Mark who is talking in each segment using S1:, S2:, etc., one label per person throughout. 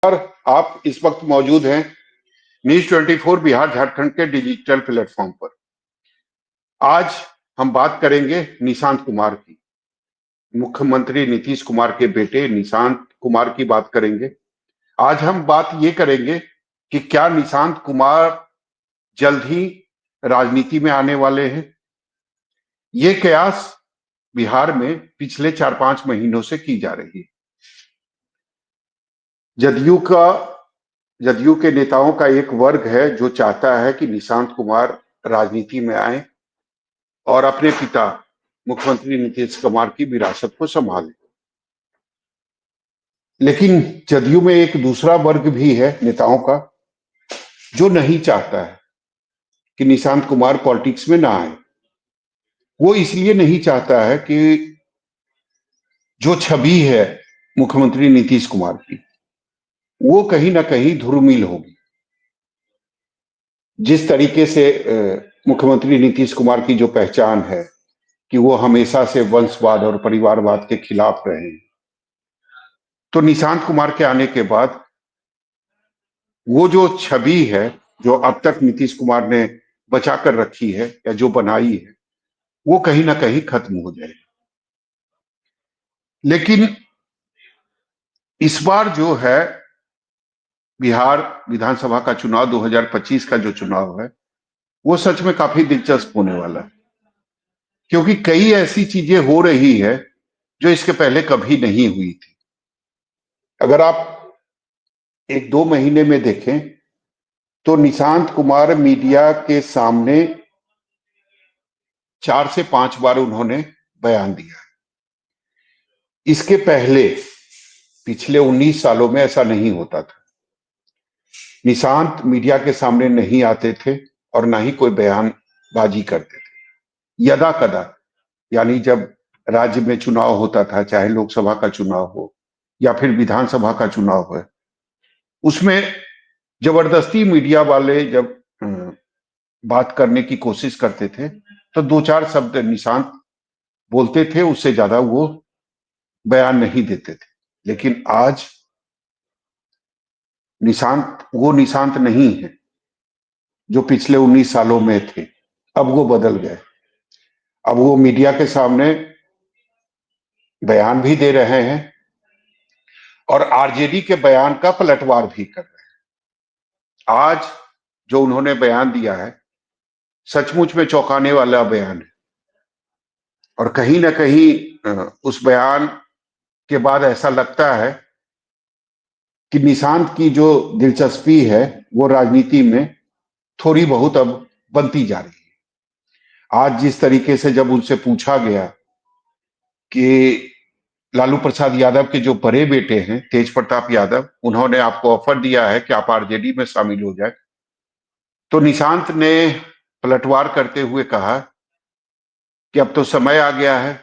S1: और आप इस वक्त मौजूद हैं न्यूज 24 बिहार झारखंड के डिजिटल प्लेटफॉर्म पर। आज हम बात करेंगे निशांत कुमार की। मुख्यमंत्री नीतीश कुमार के बेटे निशांत कुमार की बात करेंगे। आज हम बात ये करेंगे कि क्या निशांत कुमार जल्द ही राजनीति में आने वाले हैं। ये कयास बिहार में पिछले 4-5 महीनों से की जा रही है। जदयू के नेताओं का एक वर्ग है जो चाहता है कि निशांत कुमार राजनीति में आए और अपने पिता मुख्यमंत्री नीतीश कुमार की विरासत को संभाले। लेकिन जदयू में एक दूसरा वर्ग भी है नेताओं का जो नहीं चाहता है कि निशांत कुमार पॉलिटिक्स में ना आए। वो इसलिए नहीं चाहता है कि जो छवि है मुख्यमंत्री नीतीश कुमार की वो कहीं ना कहीं धूमिल होगी। जिस तरीके से मुख्यमंत्री नीतीश कुमार की जो पहचान है कि वो हमेशा से वंशवाद और परिवारवाद के खिलाफ रहे हैं, तो निशांत कुमार के आने के बाद वो जो छवि है जो अब तक नीतीश कुमार ने बचा कर रखी है या जो बनाई है वो कहीं ना कहीं खत्म हो जाए। लेकिन इस बार जो है बिहार विधानसभा का चुनाव 2025 का जो चुनाव है वो सच में काफी दिलचस्प होने वाला है, क्योंकि कई ऐसी चीजें हो रही है जो इसके पहले कभी नहीं हुई थी। अगर आप 1-2 महीने में देखें तो निशांत कुमार मीडिया के सामने 4 से 5 बार उन्होंने बयान दिया। इसके पहले पिछले 19 सालों में ऐसा नहीं होता था। निशांत मीडिया के सामने नहीं आते थे और ना ही कोई बयानबाजी करते थे। यदा कदा, यानी जब राज्य में चुनाव होता था, चाहे लोकसभा का चुनाव हो या फिर विधानसभा का चुनाव हो, उसमें जबरदस्ती मीडिया वाले जब बात करने की कोशिश करते थे तो 2-4 शब्द निशांत बोलते थे, उससे ज्यादा वो बयान नहीं देते थे। लेकिन आज वो निशांत नहीं है जो पिछले 19 सालों में थे। अब वो बदल गए। अब वो मीडिया के सामने बयान भी दे रहे हैं और आरजेडी के बयान का पलटवार भी कर रहे हैं। आज जो उन्होंने बयान दिया है सचमुच में चौंकाने वाला बयान है और कहीं ना कहीं उस बयान के बाद ऐसा लगता है कि निशांत की जो दिलचस्पी है वो राजनीति में थोड़ी बहुत अब बनती जा रही है। आज जिस तरीके से जब उनसे पूछा गया कि लालू प्रसाद यादव के जो बड़े बेटे हैं तेज प्रताप यादव, उन्होंने आपको ऑफर दिया है कि आप आरजेडी में शामिल हो जाए, तो निशांत ने पलटवार करते हुए कहा कि अब तो समय आ गया है,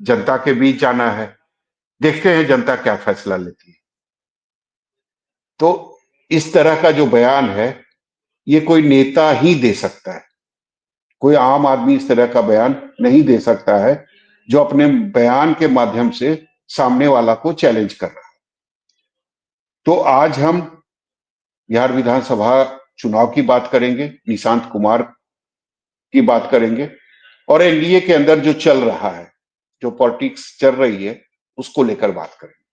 S1: जनता के बीच जाना है, देखते हैं जनता क्या फैसला लेती है। तो इस तरह का जो बयान है ये कोई नेता ही दे सकता है। कोई आम आदमी इस तरह का बयान नहीं दे सकता है जो अपने बयान के माध्यम से सामने वाला को चैलेंज कर रहा है। तो आज हम बिहार विधानसभा चुनाव की बात करेंगे, निशांत कुमार की बात करेंगे और एनडीए के अंदर जो चल रहा है, जो पॉलिटिक्स चल रही है, उसको लेकर बात करेंगे।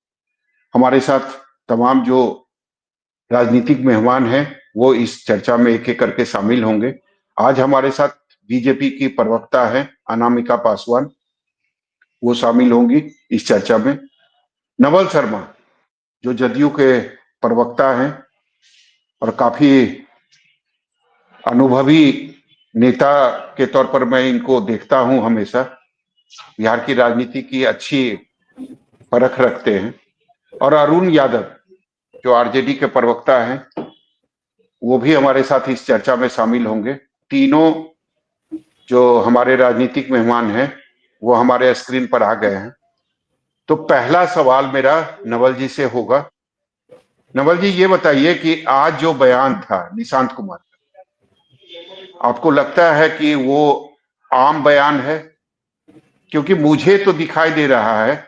S1: हमारे साथ तमाम जो राजनीतिक मेहमान हैं वो इस चर्चा में एक एक करके शामिल होंगे। आज हमारे साथ बीजेपी की प्रवक्ता है अनामिका पासवान, वो शामिल होंगी इस चर्चा में। नवल शर्मा जो जदयू के प्रवक्ता हैं और काफी अनुभवी नेता के तौर पर मैं इनको देखता हूं, हमेशा बिहार की राजनीति की अच्छी परख रखते हैं। और अरुण यादव जो आरजेडी के प्रवक्ता हैं वो भी हमारे साथ इस चर्चा में शामिल होंगे। तीनों जो हमारे राजनीतिक मेहमान हैं वो हमारे स्क्रीन पर आ गए हैं। तो पहला सवाल मेरा नवल जी से होगा। नवल जी, ये बताइए कि आज जो बयान था निशांत कुमार, आपको लगता है कि वो आम बयान है? क्योंकि मुझे तो दिखाई दे रहा है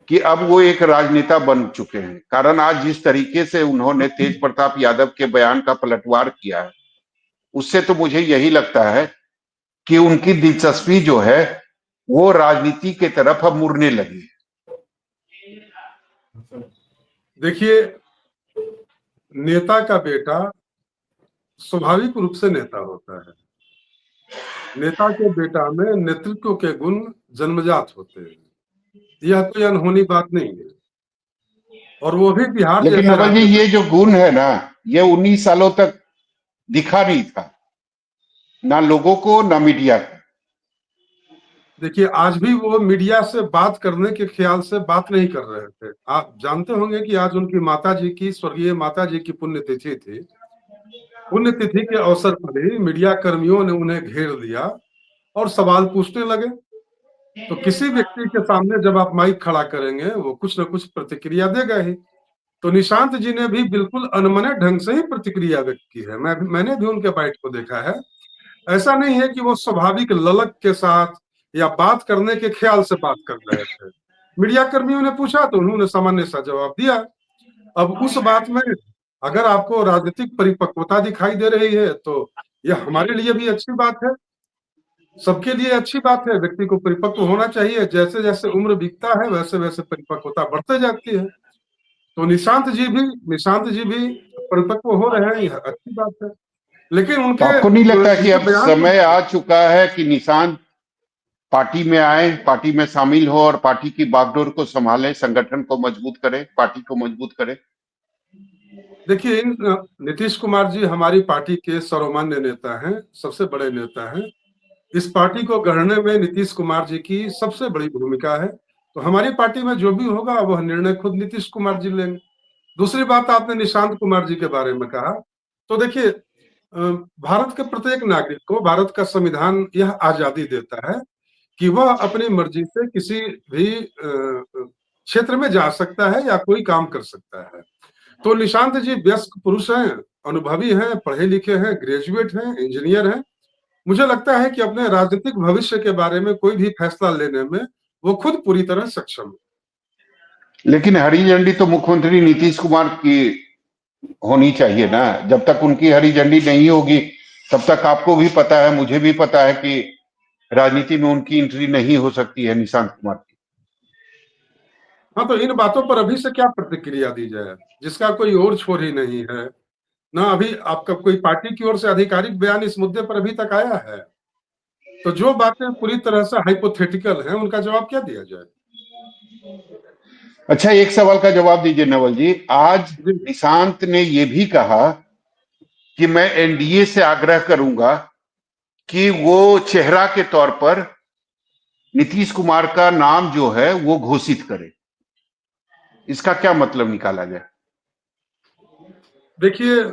S1: कि अब वो एक राजनेता बन चुके हैं। कारण आज जिस तरीके से उन्होंने तेज प्रताप यादव के बयान का पलटवार किया है, उससे तो मुझे यही लगता है कि उनकी दिलचस्पी जो है वो राजनीति के तरफ अब मुड़ने लगी है।
S2: देखिए, नेता का बेटा स्वाभाविक रूप से नेता होता है। नेता के बेटा में नेतृत्व के गुण जन्मजात होते हैं, यह कोई अनहोनी बात नहीं है। और वो भी बिहार
S1: लेकिन
S2: जैसे
S1: नवल जी,
S2: राज्य में।
S1: ये जो गुण है ना, ये 19 सालों तक दिखा नहीं था, ना लोगों को ना मीडिया को।
S2: देखिए, आज भी वो मीडिया से बात करने के ख्याल से बात नहीं कर रहे थे। आप जानते होंगे कि आज उनकी माताजी की, स्वर्गीय माताजी की पुण्यतिथि थी। पुण्यतिथि के अवसर पर ही मीडिया कर्मियों ने उन्हें घेर लिया और सवाल पूछने लगे। तो किसी व्यक्ति के सामने जब आप माइक खड़ा करेंगे, वो कुछ न कुछ प्रतिक्रिया देगा ही। तो निशांत जी ने भी बिल्कुल अनमने ढंग से ही प्रतिक्रिया व्यक्त की है। मैंने भी उनके बाइट को देखा है। ऐसा नहीं है कि वो स्वाभाविक ललक के साथ या बात करने के ख्याल से बात कर रहे थे। मीडिया कर्मियों ने पूछा तो उन्होंने सामान्य सा जवाब दिया। अब उस बात में अगर आपको राजनीतिक परिपक्वता दिखाई दे रही है तो यह हमारे लिए भी अच्छी बात है, सबके लिए अच्छी बात है। व्यक्ति को परिपक्व होना चाहिए। जैसे जैसे उम्र बीतता है वैसे वैसे परिपक्वता बढ़ते जाती है। तो निशांत जी भी परिपक्व हो रहे हैं, यह अच्छी बात है। लेकिन
S1: तो
S2: उनके
S1: आपको नहीं लगता कि
S2: उनके
S1: अब
S2: बयान को
S1: समय आ चुका है कि निशांत पार्टी में आए, पार्टी में शामिल हो और पार्टी की बागडोर को संभाले, संगठन को मजबूत करे, पार्टी को मजबूत करे?
S2: देखिए, नीतीश कुमार जी हमारी पार्टी के सर्वमान्य नेता हैं, सबसे बड़े नेता हैं। इस पार्टी को गढ़ने में नीतीश कुमार जी की सबसे बड़ी भूमिका है। तो हमारी पार्टी में जो भी होगा वह निर्णय खुद नीतीश कुमार जी लेंगे। दूसरी बात, आपने निशांत कुमार जी के बारे में कहा, तो देखिए, भारत के प्रत्येक नागरिक को भारत का संविधान यह आजादी देता है कि वह अपनी मर्जी से किसी भी क्षेत्र में जा सकता है या कोई काम कर सकता है। तो निशांत जी वयस्क पुरुष हैं, अनुभवी हैं, पढ़े लिखे हैं, ग्रेजुएट हैं, इंजीनियर हैं। मुझे लगता है कि अपने राजनीतिक भविष्य के बारे में कोई भी फैसला लेने में वो खुद पूरी तरह सक्षम है।
S1: लेकिन हरी झंडी तो मुख्यमंत्री नीतीश कुमार की होनी चाहिए ना। जब तक उनकी हरी झंडी नहीं होगी तब तक आपको भी पता है, मुझे भी पता है कि राजनीति में उनकी एंट्री नहीं हो सकती है निशांत कुमार की।
S2: हाँ, तो इन बातों पर अभी से क्या प्रतिक्रिया दी जाए, जिसका कोई और छोर ही नहीं है ना। अभी आपका कोई पार्टी की ओर से आधिकारिक बयान इस मुद्दे पर अभी तक आया है? तो जो बातें पूरी तरह से हाइपोथेटिकल हैं, उनका जवाब क्या दिया जाए?
S1: अच्छा, एक सवाल का जवाब दीजिए नवल जी। आज
S2: जी,
S1: निशांत ने यह भी कहा कि मैं एनडीए से आग्रह करूंगा कि वो चेहरा के तौर पर नीतीश कुमार का नाम जो है वो घोषित करे। इसका क्या मतलब निकाला जाए?
S2: देखिए,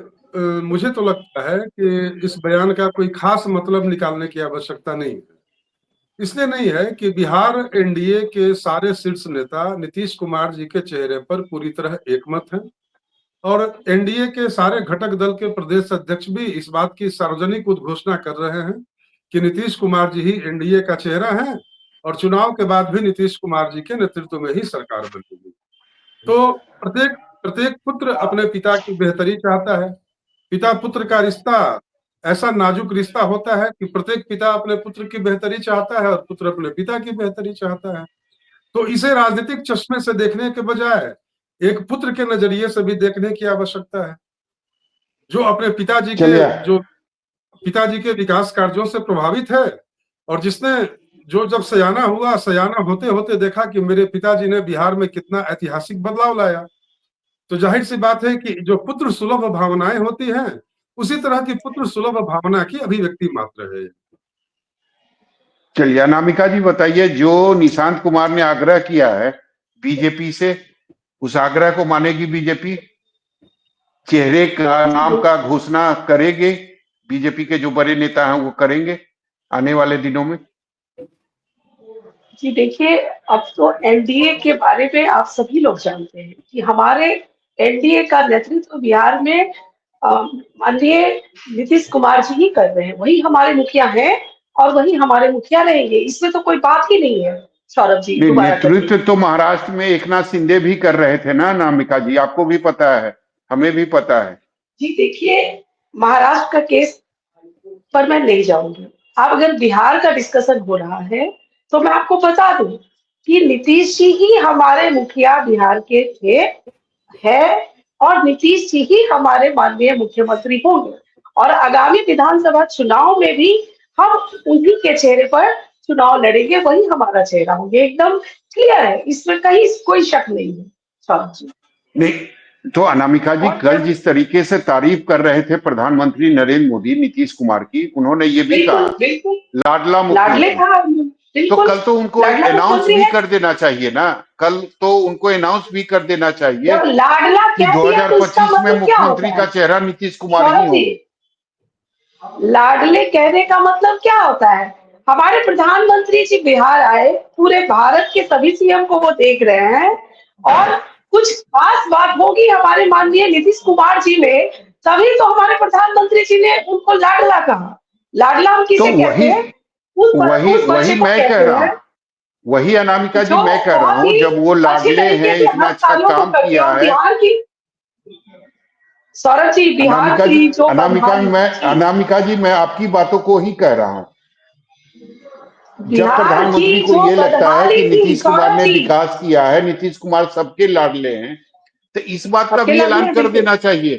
S2: मुझे तो लगता है कि इस बयान का कोई खास मतलब निकालने की आवश्यकता नहीं है। इसलिए नहीं है कि बिहार एनडीए के सारे शीर्ष नेता नीतीश कुमार जी के चेहरे पर पूरी तरह एकमत हैं और एनडीए के सारे घटक दल के प्रदेश अध्यक्ष भी इस बात की सार्वजनिक उद्घोषणा कर रहे हैं कि नीतीश कुमार जी ही एनडीए का चेहरा है और चुनाव के बाद भी नीतीश कुमार जी के नेतृत्व में ही सरकार बनेगी। तो प्रत्येक प्रत्येक पुत्र अपने पिता की बेहतरी चाहता है। पिता पुत्र का रिश्ता ऐसा नाजुक रिश्ता होता है कि प्रत्येक पिता अपने पुत्र की बेहतरी चाहता है और पुत्र अपने पिता की बेहतरी चाहता है। तो इसे राजनीतिक चश्मे से देखने के बजाय एक पुत्र के नजरिए से भी देखने की आवश्यकता है, जो अपने
S1: चलिए,
S2: पिताजी के विकास कार्यों से प्रभावित है और जिसने जो जब सयाना हुआ, सयाना होते होते देखा कि मेरे पिताजी ने बिहार में कितना ऐतिहासिक बदलाव लाया। तो जाहिर सी बात है कि जो पुत्र सुलभ भावनाएं होती हैं, उसी तरह की पुत्र सुलभ भावना की अभिव्यक्ति मात्र है।
S1: चलिए अनामिका जी बताइए, जो निशांत कुमार ने आग्रह किया है बीजेपी से, उस आग्रह को मानेगी बीजेपी? चेहरे का नाम का घोषणा करेंगे बीजेपी के जो बड़े नेता हैं, वो करेंगे आने वाले दिनों में?
S3: जी देखिए, अब तो एनडीए के बारे में आप सभी लोग जानते हैं कि हमारे एनडीए का नेतृत्व बिहार में माननीय नीतीश कुमार जी ही कर रहे हैं। वही हमारे मुखिया हैं और वही हमारे मुखिया रहेंगे, इसमें तो कोई बात ही नहीं है। सौरभ जी
S1: नहीं,
S3: दोबारा करिए।
S1: नेतृत्व तो महाराष्ट्र में एकनाथ शिंदे भी कर रहे थे ना अनामिका जी, आपको भी पता है, हमें भी पता है।
S3: जी देखिए, महाराष्ट्र का केस पर मैं नहीं जाऊंगी। अब अगर बिहार का डिस्कशन हो रहा है तो मैं आपको बता दूं कि नीतीश जी ही हमारे मुखिया बिहार के थे, है, और नीतीश जी ही हमारे माननीय मुख्यमंत्री होंगे। और आगामी विधानसभा चुनाव में भी हम उन्हीं के चेहरे पर चुनाव लड़ेंगे, वही हमारा चेहरा होंगे। एकदम क्लियर है, इसमें कहीं कोई शक नहीं है सौरभ जी।
S1: नहीं तो अनामिका जी,
S3: और
S1: कल जिस तरीके से तारीफ कर रहे थे प्रधानमंत्री नरेंद्र मोदी नीतीश कुमार की, उन्होंने ये भी
S3: बिल्कुल
S1: कहा
S3: बिल्कुल
S1: लाडला
S3: लाडले
S1: मुख्यमंत्री।
S3: कहा,
S1: तो
S3: बिल्कुल
S1: कल तो उनको
S3: लाडला
S1: अनाउंस
S3: मुख्यमंत्री
S1: भी
S3: है।
S1: कर देना चाहिए ना, कल तो उनको अनाउंस भी कर देना चाहिए
S3: जब लाडला
S1: कि
S3: कह दिया तो उसका
S1: 2025 में
S3: मतलब क्या होता
S1: मुख्यमंत्री का
S3: है
S1: चेहरा नीतीश कुमार ही
S3: सौरभ जी?
S1: होंगे।
S3: लाडले कहने का मतलब क्या होता है? हमारे प्रधानमंत्री जी बिहार आए, पूरे भारत के सभी सीएम को वो देख रहे हैं, और कुछ खास बात होगी हमारे माननीय नीतीश कुमार जी में, तभी तो हमारे प्रधानमंत्री जी ने उनको लाडला कहा। लाडला हम
S1: तो
S3: किसे कहते
S1: वही
S3: हैं? उस
S1: वही
S3: बच्चे
S1: वही
S3: को
S1: मैं कह
S3: कहते
S1: रहा
S3: हैं
S1: हूँ, वही अनामिका जी
S3: जो
S1: मैं कह रहा
S3: बहुत
S1: हूँ,
S3: ही
S1: जब वो
S3: अच्छे
S1: लाडले
S3: तरीके
S1: हैं,
S3: से
S1: इतना
S3: हर
S1: अच्छा
S3: कार्यों को
S1: काम
S3: करते हैं।
S1: किया
S3: और
S1: है।
S3: बिहार की, सौरभ जी, बिहार
S1: अनामिका जी
S3: की जो जी,
S1: अनामिका जी मैं आपकी बातों को ही कह रहा हूँ। जब
S3: बिहार
S1: प्रधानमंत्री
S3: की
S1: को
S3: जो
S1: ये लगता है
S3: बदहाली
S1: कि
S3: थी
S1: नीतीश कुमार
S3: सौरभ
S1: ने
S3: जी,
S1: विकास किया है, नीतीश कुमार सबके लाडले हैं, तो इस बात का
S3: सबके
S1: भी
S3: लाडले
S1: ऐलान
S3: हैं,
S1: कर
S3: बिल्कुल
S1: देना चाहिए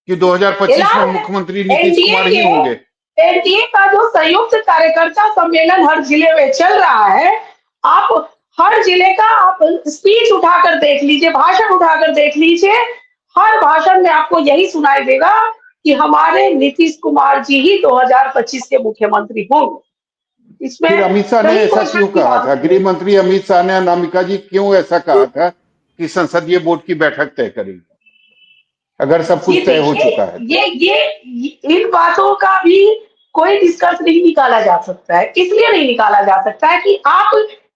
S1: कि 2025 में
S3: ऐलान है।
S1: मुख्यमंत्री नीतीश
S3: एनडीए
S1: कुमार ही
S3: के
S1: होंगे।
S3: एनडीए का जो संयुक्त कार्यकर्ता सम्मेलन हर जिले में चल रहा है, आप हर जिले का आप स्पीच उठाकर देख लीजिए, भाषण उठाकर देख लीजिए, हर भाषण में आपको यही सुनाई देगा कि हमारे नीतीश कुमार जी ही 2025 के मुख्यमंत्री होंगे।
S1: फिर
S3: इसमें
S1: अमित शाह ने
S3: कहीं
S1: ऐसा
S3: कोई
S1: क्यों
S3: शक की
S1: कहा
S3: बात
S1: था,
S3: नहीं
S1: गृह मंत्री अमित शाह ने अनामिका जी क्यों ऐसा कहा था कि संसदीय बोर्ड की बैठक तय करेगी, अगर सब
S3: जी
S1: कुछ तय हो
S3: देखिए,
S1: चुका है तो?
S3: ये इन बातों का भी कोई निष्कर्ष नहीं निकाला जा सकता है। इसलिए नहीं निकाला जा सकता है कि आप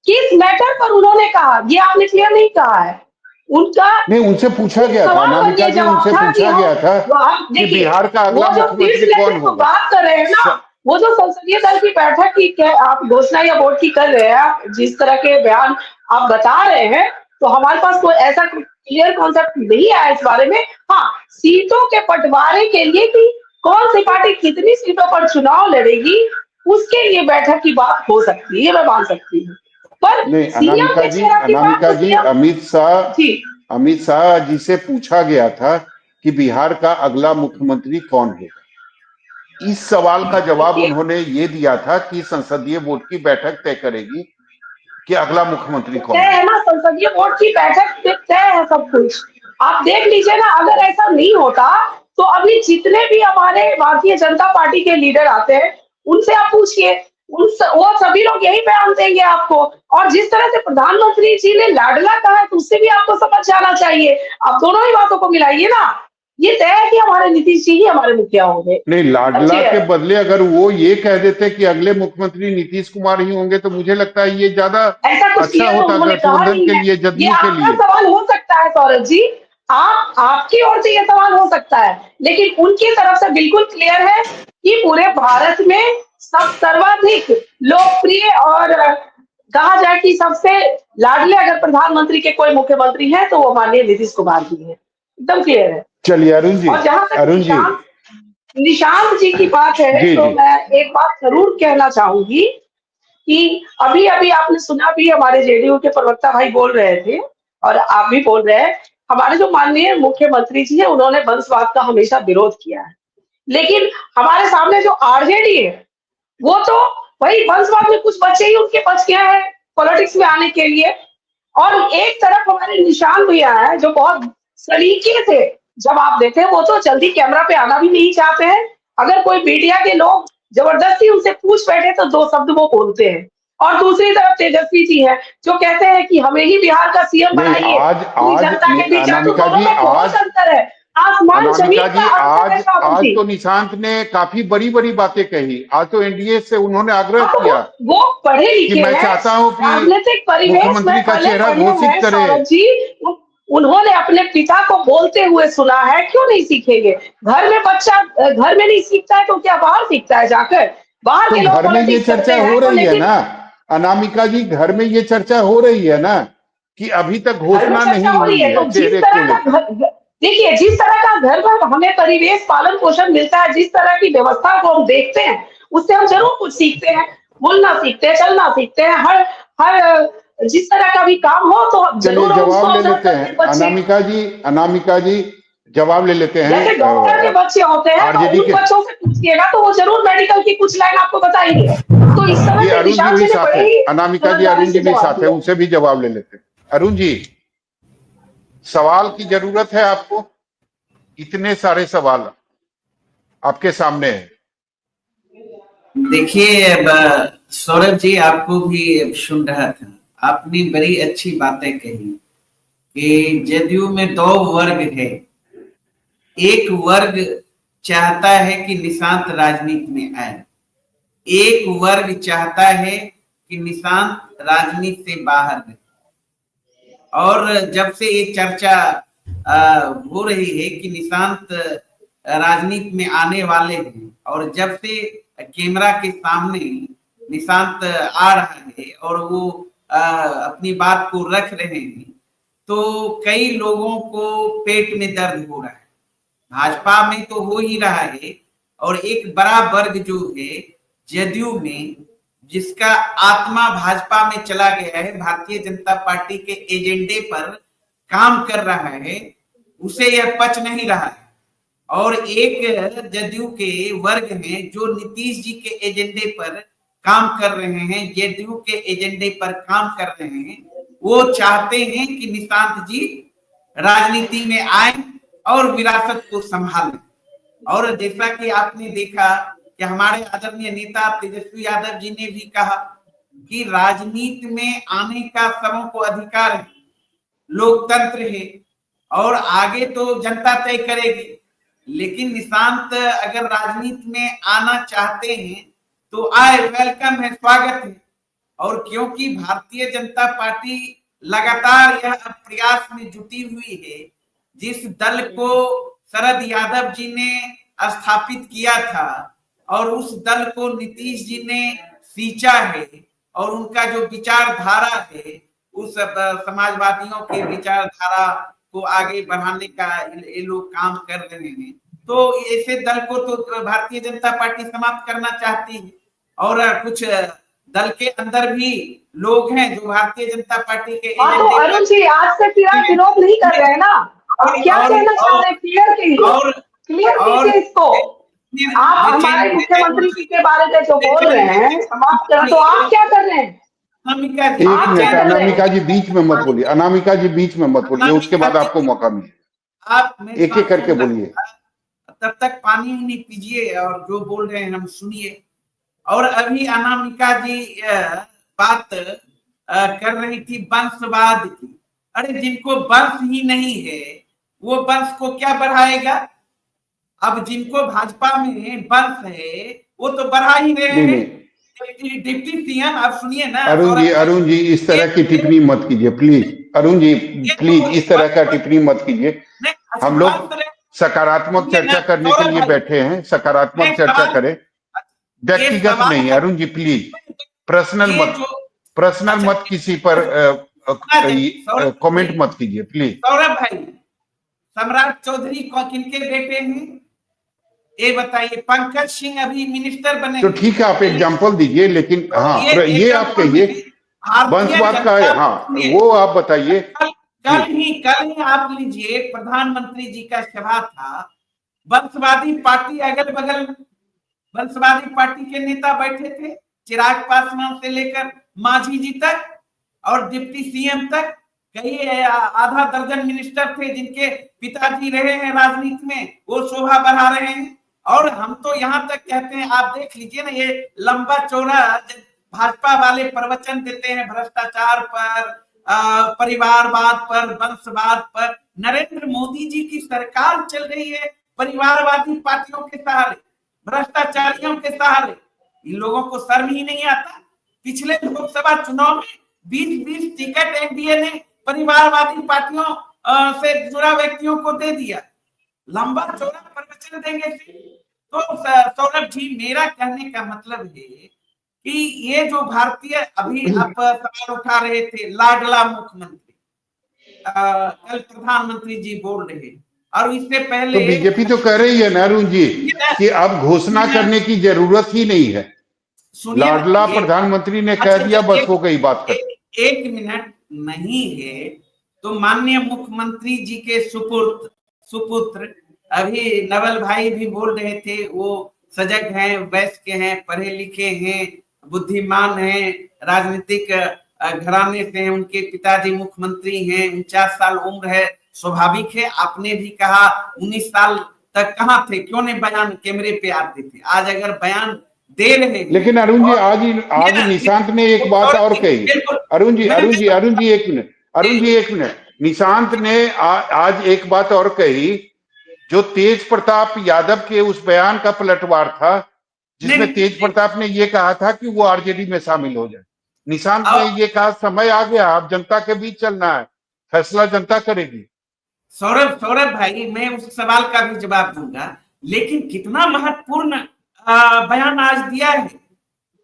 S3: किस मैटर पर उन्होंने कहा, ये आपने क्लियर नहीं कहा है। उनका
S1: नहीं, उनसे पूछा
S3: इस
S1: गया था
S3: सवाल का
S1: अनामिका
S3: ये
S1: जी,
S3: जवाब
S1: उनसे
S3: था कि
S1: पूछा
S3: हम
S1: गया था
S3: वो आप
S1: कि
S3: देखिए,
S1: बिहार का अगला
S3: वो जो शीर्ष
S1: मुख्यमंत्री कौन
S3: नेतृत्व
S1: होगा।
S3: बात कर रहे हैं ना, वो जो संसदीय दल की बैठक की क्या आप घोषणा या बोर्ड की कर रहे हैं, आप जिस तरह के बयान आप बता रहे हैं, तो हमारे पास कोई ऐसा क्लियर कॉन्सेप्ट नहीं आया इस बारे में। हाँ, सीटों के बंटवारे के लिए कि कौन सी पार्टी कितनी सीटों पर चुनाव लड़ेगी, उसके लिए बैठक की बात हो सकती है, मैं मान सकती हूँ। पर
S1: नहीं
S3: सीएम के चेहरा की बात
S1: अनामिका
S3: तो
S1: जी,
S3: सीएम जी
S1: अमित शाह जी से पूछा गया था कि बिहार का अगला मुख्यमंत्री कौन होगा। इस सवाल का जवाब
S3: देखिए,
S1: उन्होंने ये दिया था कि संसदीय बोर्ड की बैठक तय करेगी कि अगला मुख्यमंत्री
S3: तय
S1: कौन
S3: है
S1: होगा।
S3: ना, संसदीय बोर्ड की बैठक पे तय है सब कुछ। आप देख लीजिए ना, अगर ऐसा नहीं होता तो अभी जितने भी हमारे भारतीय जनता पार्टी के लीडर आते हैं, उनसे आप पूछिए, वो सभी लोग यही बयान देंगे आपको। और जिस तरह से प्रधानमंत्री जी ने लाडला कहा है, तो उससे भी आपको समझ जाना चाहिए। आप दोनों ही बातों को मिलाइए ना, ये तय है कि हमारे नीतीश जी ही हमारे मुखिया होंगे।
S1: नहीं, लाडला
S3: अच्छे
S1: के
S3: है,
S1: बदले अगर वो ये कह देते कि अगले मुख्यमंत्री नीतीश कुमार ही होंगे, तो मुझे लगता है ये ज्यादा
S3: ऐसा कुछ
S1: अच्छा
S3: क्लियर तो
S1: होता
S3: उन्होंने कहा
S1: गठबंधन
S3: नहीं
S1: के
S3: है।
S1: लिए,
S3: ये
S1: जदयू के
S3: आपका
S1: लिए।
S3: सवाल हो सकता है सौरभ जी, आपकी ओर से ये सवाल हो सकता है, लेकिन उनकी तरफ से बिल्कुल क्लियर है कि पूरे भारत में सब सर्वाधिक लोकप्रिय और कहा जाए कि सबसे लाडले अगर प्रधानमंत्री के कोई मुख्यमंत्री है तो वो माननीय नीतीश कुमार जी है। एकदम क्लियर है।
S1: चलिए
S3: और जहां तक
S1: अरुण जी,
S3: निशांत जी की बात है,
S1: जी
S3: तो
S1: जी,
S3: मैं एक बात जरूर कहना चाहूंगी कि अभी अभी आपने सुना भी, हमारे जेडीयू के प्रवक्ता भाई बोल रहे थे और आप भी बोल रहे हैं, हमारे जो माननीय मुख्यमंत्री जी है, उन्होंने वंशवाद का हमेशा विरोध किया है। लेकिन हमारे सामने जो आरजेडी है, वो तो वही वंशवाद में कुछ बच्चे ही उनके बच गए हैं पॉलिटिक्स में आने के लिए। और एक तरफ हमारे निशान भैया है जो बहुत सलीके से जवाब देते हैं, वो तो जल्दी कैमरा पे आना भी नहीं चाहते हैं। अगर कोई मीडिया के लोग जबरदस्ती उनसे पूछ बैठे तो दो शब्द वो बोलते हैं। और दूसरी तरफ तेजस्वी जी है जो कहते हैं कि हमें ही बिहार का सीएम
S1: नहीं
S3: बनाइए,
S1: आज
S3: पूरी
S1: आज
S3: जनता
S1: नहीं,
S3: के बीच। तो
S1: अनामिका
S3: दोनों
S1: जी,
S3: में बहुत
S1: आज
S3: अंतर है, आसमान
S1: अनामिका
S3: जमीन का
S1: जी,
S3: अंतर है सौरभ
S1: आज
S3: जी।
S1: तो निशांत ने काफी बड़ी बड़ी बातें कही। आज तो एनडीए से उन्होंने आग्रह
S3: हाँ, तो
S1: किया
S3: वो पढ़े
S1: कि
S3: लिखे
S1: मैं
S3: हैं,
S1: चाहता हूं कि
S3: राजनीतिक परिवेश में
S1: मुख्यमंत्री का
S3: पले
S1: चेहरा
S3: बढ़े
S1: घोषित
S3: हैं
S1: करे।
S3: सौरभ जी। उन्होंने अपने पिता को बोलते हुए सुना है, क्यों नहीं सीखेंगे? घर में बच्चा घर में नहीं सीखता है तो क्या बाहर सीखता है जाकर? बाहर
S1: तो
S3: के लोग
S1: घर में ये
S3: पॉलिटिक्स करते
S1: चर्चा
S3: हैं
S1: हो
S3: तो,
S1: रही है
S3: लेकिन
S1: ना, अनामिका जी, घर में ये चर्चा हो रही है ना कि अभी तक
S3: घर में
S1: घोषणा
S3: चर्चा
S1: नहीं
S3: हो रही
S1: हुई
S3: है, तो
S1: है
S3: जिस
S1: चेहरे को
S3: तरह का
S1: लेकर।
S3: देखिए, जिस तरह का घर पर हमें परिवेश पालन पोषण मिलता है, जिस तरह की व्यवस्था को हम देखते हैं, उससे हम जरूर कुछ सीखते हैं, बोलना सीखते हैं, चलना सीखते हैं। हर हर जिस तरह का भी काम हो तो
S1: चलिए
S3: जरूर हम उसको
S1: जवाब ले
S3: ऑब्जर्व
S1: लेते
S3: करते
S1: हैं।
S3: हैं। बच्चे
S1: अनामिका जी जवाब ले लेते हैं।
S3: जैसे डॉक्टर के बच्चे होते हैं, तो
S1: आरजेडी
S3: उन
S1: के
S3: बच्चों से पूछिएगा तो वो जरूर मेडिकल की कुछ लाइन आपको बताएंगे। तो इस
S1: ये
S3: तरह से
S1: अरुण जी
S3: निशांत
S1: भी
S3: जी ने
S1: साथ
S3: बड़े
S1: है।
S3: ही
S1: अनामिका जी,
S3: समझदारी
S1: अरुण जी
S3: से
S1: भी
S3: जवाब
S1: साथ है,
S3: दिया।
S1: उनसे भी जवाब ले लेते हैं। अरुण जी, सवाल की जरूरत है आपको? इतने सारे सवाल आपके सामने है।
S4: देखिए, अब सौरभ जी आपको भी सुन रहा था, आपने बड़ी अच्छी बातें कही कि जदयू में दो वर्ग है। एक वर्ग चाहता है कि निशांत राजनीति में आए, एक वर्ग चाहता है कि निशांत राजनीति से बाहर रहे। और जब से ये चर्चा हो रही है कि निशांत राजनीति में आने वाले हैं, और जब से कैमरा के सामने निशांत आ रहा है और वो अपनी बात को रख रहे हैं, तो कई लोगों को पेट में दर्द हो रहा है। भाजपा में तो हो ही रहा है, और एक बड़ा वर्ग जो है जदयू में, जिसका आत्मा भाजपा में चला गया है, भारतीय जनता पार्टी के एजेंडे पर काम कर रहा है, उसे यह पच नहीं रहा है। और एक जदयू के वर्ग हैं जो नीतीश जी के एजेंडे पर काम कर रहे हैं, जदयू के एजेंडे पर काम कर रहे हैं। वो चाहते हैं कि निशांत जी राजनीति में आए और विरासत को संभालें। और जैसा कि आपने देखा कि हमारे आदरणीय नेता तेजस्वी यादव जी ने भी कहा कि राजनीति में आने का सबों को अधिकार है, लोकतंत्र है, और आगे तो जनता तय करेगी। लेकिन निशांत अगर राजनीति में आना चाहते हैं तो आए, वेलकम है, स्वागत है। और क्योंकि भारतीय जनता पार्टी लगातार यह प्रयास में जुटी हुई है, जिस दल को शरद यादव जी ने स्थापित किया था और उस दल को नीतीश जी ने सींचा है, और उनका जो विचारधारा है, उस समाजवादियों के विचारधारा को आगे बढ़ाने का ये लोग काम कर रहे हैं। तो ऐसे दल को तो भारतीय जनता पार्टी समाप्त करना चाहती है। और कुछ दल के अंदर भी लोग हैं जो भारतीय जनता पार्टी के
S3: तो अरुण जी, आज से फिलहाल विरोध नहीं कर रहे हैं ना, अब क्या कहना चाह रहे हैं? क्लियर कीजिए, क्लियर कीजिए इसको। आप हमारे मुख्यमंत्री जी के बारे में जो बोल रहे हैं समाप्त करना, तो आप क्या कर रहे हैं?
S1: एक मिनट, अनामिका जी बीच में मत बोलिए, अनामिका जी बीच में मत बोलिए, उसके बाद आपको मौका मिलेगा।
S4: आप
S1: एक एक करके बोलिए।
S4: तब तक पानी नहीं पीजिए और जो बोल रहे हैं हम सुनिए। और अभी अनामिका जी बात कर रही थी वंशवाद की। अरे जिनको वंश ही नहीं है वो वंश को क्या बढ़ाएगा? अब जिनको भाजपा में वंश है वो तो बढ़ा ही रहे हैं। डिप्टी सीएम, आप सुनिए ना
S1: अरुण जी इस तरह की टिप्पणी मत कीजिए प्लीज। अरुण जी प्लीज इस तरह का टिप्पणी मत कीजिए। हम लोग सकारात्मक चर्चा करने के लिए बैठे हैं, सकारात्मक चर्चा करें, व्यक्तिगत नहीं। अरुण जी प्लीज पर्सनल मत किसी पर कमेंट मत कीजिए प्लीज।
S4: सौरभ भाई, सम्राट चौधरी किनके बेटे हैं ये बताइए? पंकज सिंह अभी मिनिस्टर बने,
S1: तो ठीक है आप एग्जांपल दीजिए, लेकिन हाँ ये आप कहिए वंशवाद का है, हाँ वो आप बताइए।
S4: कल ही आप लीजिए, प्रधानमंत्री जी का सभा था, वंशवादी पार्टी अगल बगल वंशवादी पार्टी के नेता बैठे थे, चिराग पासवान से लेकर मांझी जी तक और डिप्टी सीएम तक। कई आधा दर्जन मिनिस्टर थे जिनके पिताजी रहे हैं राजनीति में, वो शोभा बढ़ा रहे हैं। और हम तो यहाँ तक कहते हैं, आप देख लीजिए ना, ये लंबा चौड़ा भाजपा वाले प्रवचन देते हैं भ्रष्टाचार पर, परिवारवाद पर, वंशवाद पर। नरेंद्र मोदी जी की सरकार चल रही है परिवारवादी पार्टियों के सहारे, भ्रष्टाचारियों के सहारे। इन लोगों को शर्म ही नहीं आता। पिछले लोकसभा चुनाव में 20-20 टिकट एनडीए ने परिवारवादी पार्टियों से जुड़ा व्यक्तियों को दे दिया। लंबा चौड़ा प्रवचन देंगे। तो सौरभ जी, मेरा कहने का मतलब है कि ये जो भारतीय, अभी आप सवाल उठा रहे थे लाडला मुख्यमंत्री, कल प्रधानमंत्री जी बोल रहे, और इससे पहले
S1: तो बीजेपी तो कह रही है ना अरुण जी कि अब घोषणा करने की जरूरत ही नहीं है, लाडला प्रधानमंत्री ने कह दिया, बस हो गई बात खत्म।
S4: एक मिनट नहीं है तो माननीय मुख्यमंत्री जी के सुपुत्र अभी नवल भाई भी बोल रहे थे, वो सजग हैं, वयस्क हैं, पढ़े लिखे हैं, बुद्धिमान हैं, राजनीतिक घराने से हैं, उनके पिताजी मुख्यमंत्री हैं, 49 साल उम्र है, स्वाभाविक है। आपने भी कहा 19 साल तक कहाँ थे, क्यों नहीं बयान कैमरे पे आते थे, आज अगर बयान दे रहे हैं।
S1: लेकिन अरुण जी आज निशांत ने एक बात और कही, अरुण जी एक मिनट, निशांत ने आज एक बात और कही, जो तेज प्रताप यादव के उस बयान का पलटवार था जिसमें तेज प्रताप ने ये कहा था कि वो आरजेडी में शामिल हो जाए। निशांत ने ये कहा समय आ गया, अब जनता के बीच चलना है, फैसला जनता करेगी।
S4: सौरभ भाई, मैं उस सवाल का भी जवाब दूंगा, लेकिन कितना महत्वपूर्ण बयान आज दिया है।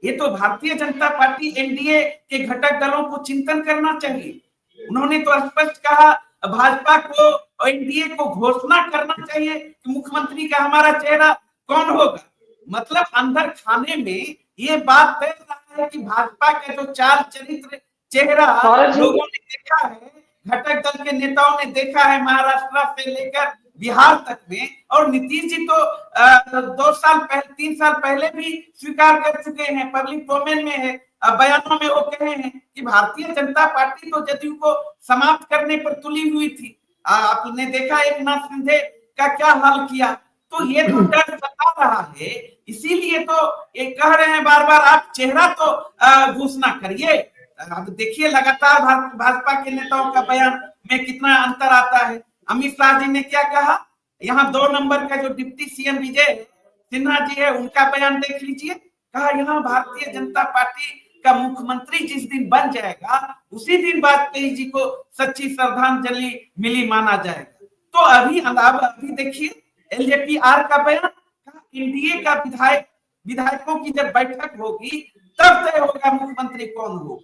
S4: ये तो भारतीय जनता पार्टी एनडीए के घटक दलों को चिंतन करना चाहिए। उन्होंने तो स्पष्ट कहा भाजपा को, एनडीए को घोषणा करना चाहिए कि मुख्यमंत्री का हमारा चेहरा कौन होगा। मतलब अंदर खाने में ये बात तय रहा है कि भाजपा का जो चाल चरित्र चेहरा लोगों ने देखा है, घटक दल के नेताओं ने देखा है, महाराष्ट्र से लेकर बिहार तक में, और नीतीश जी तो 2 साल पहले 3 साल पहले भी स्वीकार कर चुके हैं, पब्लिक डोमेन में है, बयानों में वो कहे हैं कि भारतीय जनता पार्टी तो जदयू को समाप्त करने पर तुली हुई थी। आपने देखा एकनाथ शिंदे का क्या हाल किया। तो ये तो डर सता रहा है, इसीलिए तो ये कह रहे हैं बार बार आप चेहरा तो घोषणा करिए। अब देखिए लगातार भाजपा के नेताओं का बयान में कितना अंतर आता है। अमित शाह जी ने क्या कहा, यहाँ 2 नंबर का जो डिप्टी सीएम विजय सिन्हा जी है उनका बयान देख लीजिए, कहा यहाँ भारतीय जनता पार्टी का मुख्यमंत्री जिस दिन बन जाएगा उसी दिन वाजपेयी जी को सच्ची श्रद्धांजलि मिली माना जाएगा। तो अभी देखिए एलजेपी-आर का बयान, एनडीए का विधायकों की जब बैठक होगी तब तय होगा मुख्यमंत्री कौन हो।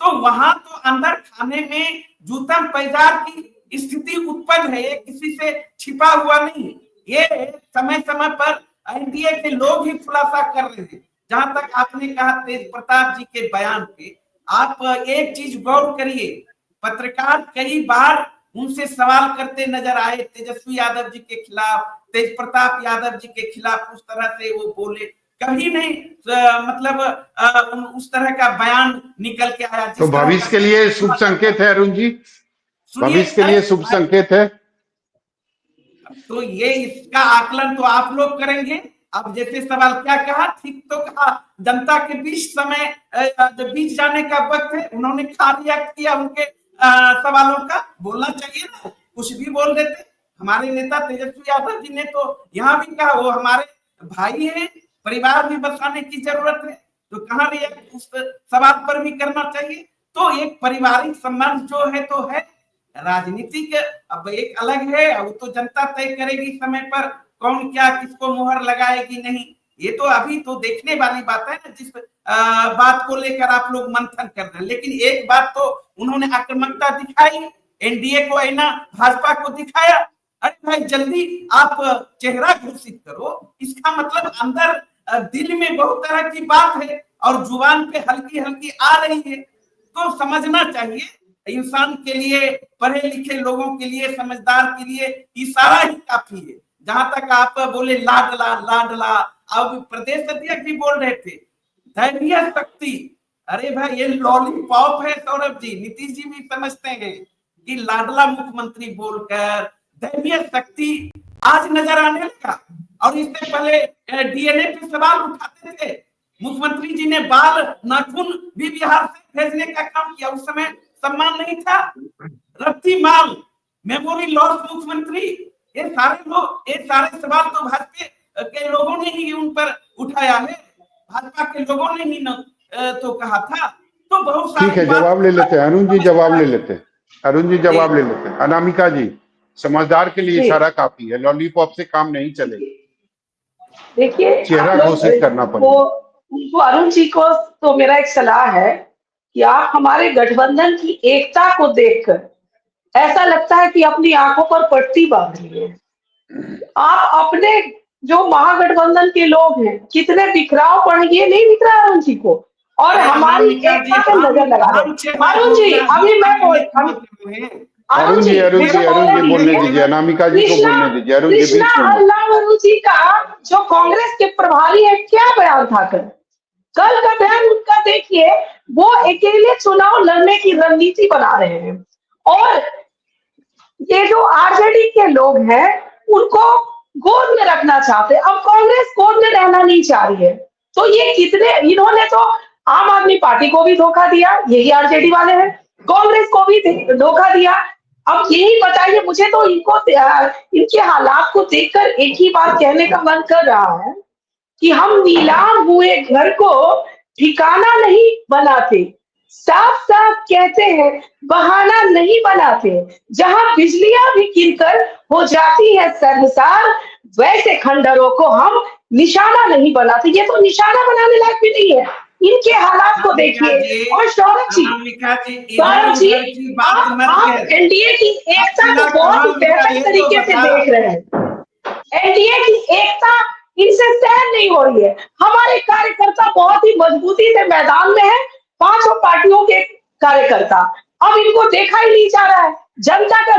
S4: तो वहां तो अंदर खाने में जूतम पैजार की स्थिति उत्पन्न है, किसी से छिपा हुआ नहीं है। ये समय समय पर एनडीए के लोग ही खुलासा कर रहे हैं। जहां तक आपने कहा तेज प्रताप जी के बयान पे, आप एक चीज गौर करिए, पत्रकार कई बार उनसे सवाल करते नजर आए तेजस्वी यादव जी के खिलाफ, तेज प्रताप यादव जी के खिलाफ, उस तरह से वो बोले, कहीं नहीं मतलब उस तरह का बयान निकल के आया।
S1: तो भविष्य के लिए शुभ संकेत है अरुण जी, भविष्य के लिए शुभ संकेत है।
S4: तो ये इसका आकलन तो आप लोग करेंगे। अब जैसे सवाल क्या कहा, ठीक तो कहा, जनता के बीच समय बीच जाने का वक्त है, उन्होंने रिएक्ट किया उनके सवालों का, बोलना चाहिए ना, कुछ भी बोल देते। हमारे नेता तेजस्वी यादव जी ने तो यहाँ भी कहा वो हमारे भाई हैं, परिवार भी बसाने की जरूरत है, तो कहाँ रिएक्ट उस सवाल पर भी करना चाहिए। तो एक पारिवारिक संबंध जो है तो है, राजनीतिक अब एक अलग है, वो तो जनता तय करेगी समय पर कौन क्या किसको मोहर लगाएगी नहीं। ये तो अभी तो देखने वाली बात है ना, जिस बात को लेकर आप लोग मंथन कर रहे हैं। लेकिन एक बात तो उन्होंने आक्रामकता दिखाई, एनडीए को है ना, भाजपा को दिखाया। अरे भाई जल्दी आप चेहरा घोषित करो, इसका मतलब अंदर दिल में बहुत तरह की बात है और जुबान पे हल्की हल्की आ रही है। तो समझना चाहिए, इंसान के लिए, पढ़े लिखे लोगों के लिए, समझदार के लिए इशारा ही काफी है। जहां तक आप बोले लाडला लाडला, अब प्रदेश अध्यक्ष भी बोल रहे थे दैवीय शक्ति। अरे भाई ये लॉलीपॉप है सौरभ जी, नीतीश जी भी समझते हैं कि लाडला मुख्यमंत्री बोलकर दैवीय शक्ति आज नजर आने लगा। और इससे पहले डीएनए पे सवाल उठाते थे, मुख्यमंत्री जी ने बाल नाखून भी बिहार से भेजने का काम किया, उस समय सम्मान नहीं था। रत्ती माल, मेमोरी लॉस मुख्यमंत्री, ये सारे सवाल तो भाजपा के लोगों ने ही उन पर उठाया है, भाजपा के लोगों ने ही तो कहा था। तो बहुत
S1: ठीक है, जवाब ले लेते हैं अरुण जी, जवाब ले लेते हैं अरुण जी, जवाब ले लेते हैं। अनामिका जी, समझदार के लिए इशारा काफी है, लॉलीपॉप से काम नहीं चलेगा,
S3: देखिए
S1: चेहरा घोषित करना पड़ेगा।
S3: उनको, अरुण जी को तो मेरा एक सलाह है कि आप हमारे गठबंधन की एकता को देखकर ऐसा लगता है कि अपनी आंखों पर पट्टी बांध ली है। आप अपने जो महागठबंधन के लोग हैं कितने बिखराव पड़, ये नहीं दिख रहा अरुण जी को, और
S4: अरे
S3: हमारी
S4: अनामिका जी,
S3: एकता पे नजर लगा
S4: हम
S3: रहे। अरुण जी अभी मैं
S1: अरुण जी बोलने दीजिए, अनामिका जी को बोलने दीजिए, अरुण जी
S3: कृष्णा
S1: बीच में मत।
S3: हल्लावरू जी का जो कांग्रेस के प्रभारी है क्या बयान था कल का बयान उनका देखिए, वो अकेले चुनाव लड़ने की रणनीति बना रहे हैं, और ये जो आरजेडी के लोग हैं उनको गोद में रखना चाहते हैं। अब कांग्रेस गोद में रहना नहीं चाह रही है, तो ये कितने, इन्होंने तो आम आदमी पार्टी को भी धोखा दिया, यही आरजेडी वाले हैं, कांग्रेस को भी धोखा दिया। अब यही बताइए, मुझे तो इनके हालात को देखकर एक ही बात कहने का मन कर रहा है कि हम नीलाम हुए घर को ठिकाना नहीं बनाते, साफ साफ कहते हैं बहाना नहीं बनाते। जहां बिजलियां भी गिरकर हो जाती है सर्वसार, वैसे खंडरों को हम निशाना नहीं बनाते। ये तो निशाना बनाने लायक भी नहीं है, इनके हालात को देखिए। और सौरभ जी आप एनडीए की एकता को बहुत ही बेहतर तरीके से देख रहे हैं। एनडीए की एकता इनसे सहन नहीं हो रही है। हमारे कार्यकर्ता बहुत ही मजबूती से मैदान में है, पांचों पार्टियों के कार्यकर्ता, अब इनको देखा ही नहीं जा रहा है। जनता का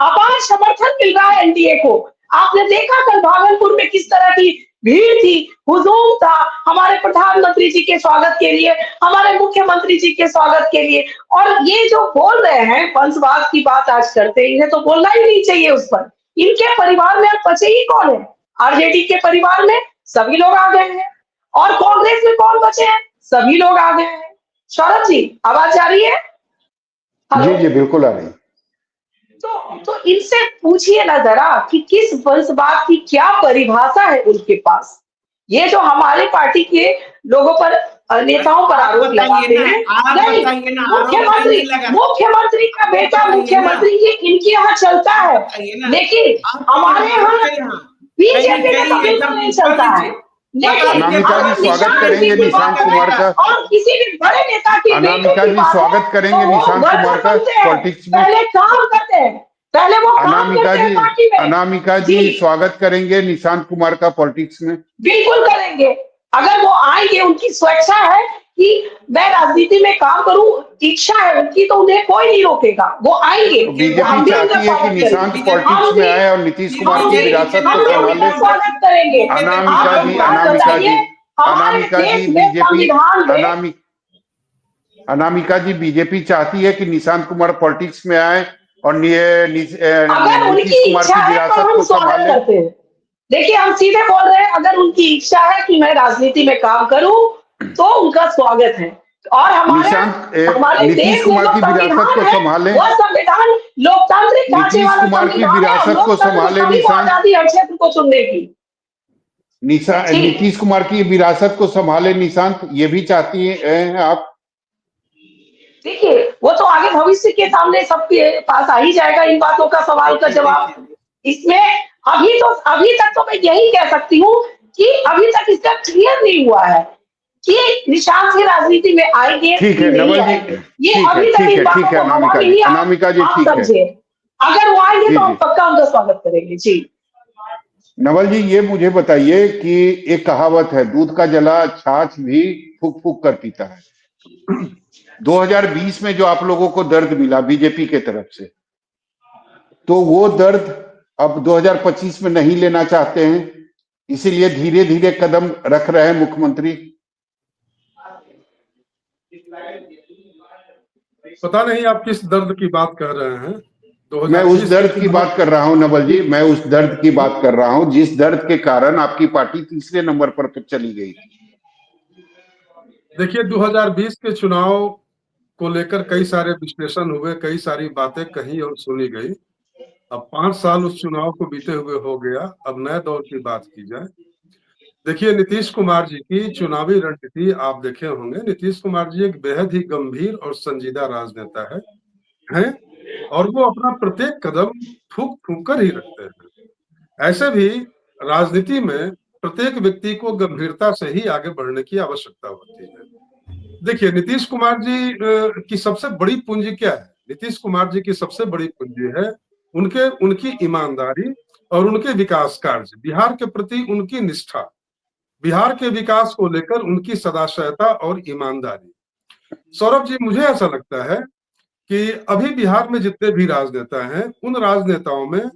S3: अपार समर्थन मिल रहा है एनडीए को। आपने देखा कल भागलपुर में किस तरह की भीड़ थी, हुजूम था हमारे प्रधानमंत्री जी के स्वागत के लिए, हमारे मुख्यमंत्री जी के स्वागत के लिए। और ये जो बोल रहे हैं वंशवाद की बात आज करते हैं, इन्हें तो बोलना ही नहीं चाहिए उस पर। इनके परिवार में अब बचे ही कौन है? आरजेडी के परिवार में सभी लोग आ गए हैं, और कांग्रेस में कौन बचे हैं? सभी लोग आ गए हैं। सौरभ जी आवाज आ रही है?
S1: जी जी बिल्कुल आ रही है।
S3: तो इनसे पूछिए ना जरा कि किस वंशवाद की क्या परिभाषा है उनके पास। ये जो हमारे पार्टी के लोगों पर, नेताओं पर आरोप लगाते हैं, मुख्यमंत्री का बेटा मुख्यमंत्री, ये इनके यहाँ चलता है, लेकिन हमारे यहाँ बीजेपी में तो बिल्कुल नहीं चलता है।
S1: अनामिका जी स्वागत करेंगे निशांत कुमार का,
S3: और किसी भी बड़े नेता की
S1: अनामिका जी स्वागत करेंगे निशांत कुमार का पॉलिटिक्स में।
S3: पहले काम करते हैं, पहले वो
S1: अनामिका जी स्वागत करेंगे निशांत कुमार का पॉलिटिक्स में।
S3: बिल्कुल करेंगे, अगर वो आएंगे, उनकी स्वेच्छा है कि मैं राजनीति में काम करूं, इच्छा है उनकी, तो उन्हें कोई नहीं रोकेगा, वो आएंगे।
S1: बीजेपी चाहती है कि निशांत पॉलिटिक्स में आए और नीतीश कुमार की विरासत को संभाले।
S3: स्वागत करेंगे।
S1: अनामिका जी बीजेपी चाहती है कि निशांत कुमार पॉलिटिक्स में आए और नीतीश कुमार की विरासत को संभाले।
S3: देखिए हम सीधे बोल रहे हैं, अगर उनकी इच्छा है कि मैं राजनीति में काम करूं तो उनका स्वागत है, और हमारे
S1: नीतीश कुमार की विरासत को संभाले,
S3: वो संविधान लोकतांत्रिक
S1: नीतीश कुमार की विरासत को संभाले,
S3: क्षेत्र को चुनने की
S1: नीतीश कुमार की विरासत को संभाले निशांत, ये भी चाहती हैं आप?
S3: देखिए वो तो आगे भविष्य के सामने सबके पास आ ही जाएगा इन बातों का सवाल का जवाब। इसमें अभी तक तो मैं यही कह सकती हूँ कि अभी तक इसका क्लियर नहीं हुआ है कि निशांत की राजनीति में आएंगे।
S1: ठीक है नवल जी,
S3: ये अभी तक इन बातों को
S1: अनामिका जी ठीक है,
S3: अगर वो आएंगे तो हम पक्का उनका स्वागत करेंगे। जी
S1: नवल जी ये मुझे बताइए कि एक कहावत है, दूध का जला छाछ भी फूक फूक कर पीता है। 2020 में जो आप लोगों को दर्द मिला बीजेपी के तरफ से, तो वो दर्द अब 2025 में नहीं लेना चाहते हैं, इसीलिए धीरे धीरे कदम रख रहे हैं मुख्यमंत्री।
S2: पता नहीं आप किस दर्द की बात कर रहे हैं।
S1: मैं उस दर्द की बात कर रहा हूं नवल जी, मैं उस दर्द की बात कर रहा हूं जिस दर्द के कारण आपकी पार्टी तीसरे नंबर पर चली गई।
S2: देखिए 2020 के चुनाव को लेकर कई सारे विश्लेषण हुए, कई सारी बातें कही और सुनी गई। अब 5 साल उस चुनाव को बीते हुए हो गया, अब नए दौर की बात की जाए। देखिए नीतीश कुमार जी की चुनावी रणनीति आप देखे होंगे। नीतीश कुमार जी एक बेहद ही गंभीर और संजीदा राजनेता है और वो अपना प्रत्येक कदम फूक फूक कर ही रखते हैं। ऐसे भी राजनीति में प्रत्येक व्यक्ति को गंभीरता से ही आगे बढ़ने की आवश्यकता होती है। देखिए, नीतीश कुमार जी की सबसे बड़ी पूंजी क्या है? नीतीश कुमार जी की सबसे बड़ी पूंजी है उनकी ईमानदारी और उनके विकास कार्य, बिहार के प्रति उनकी निष्ठा, बिहार के विकास को लेकर उनकी सदाशयता और ईमानदारी। सौरभ जी, मुझे ऐसा लगता है कि अभी बिहार में जितने भी राजनेता हैं, उन राजनेताओं में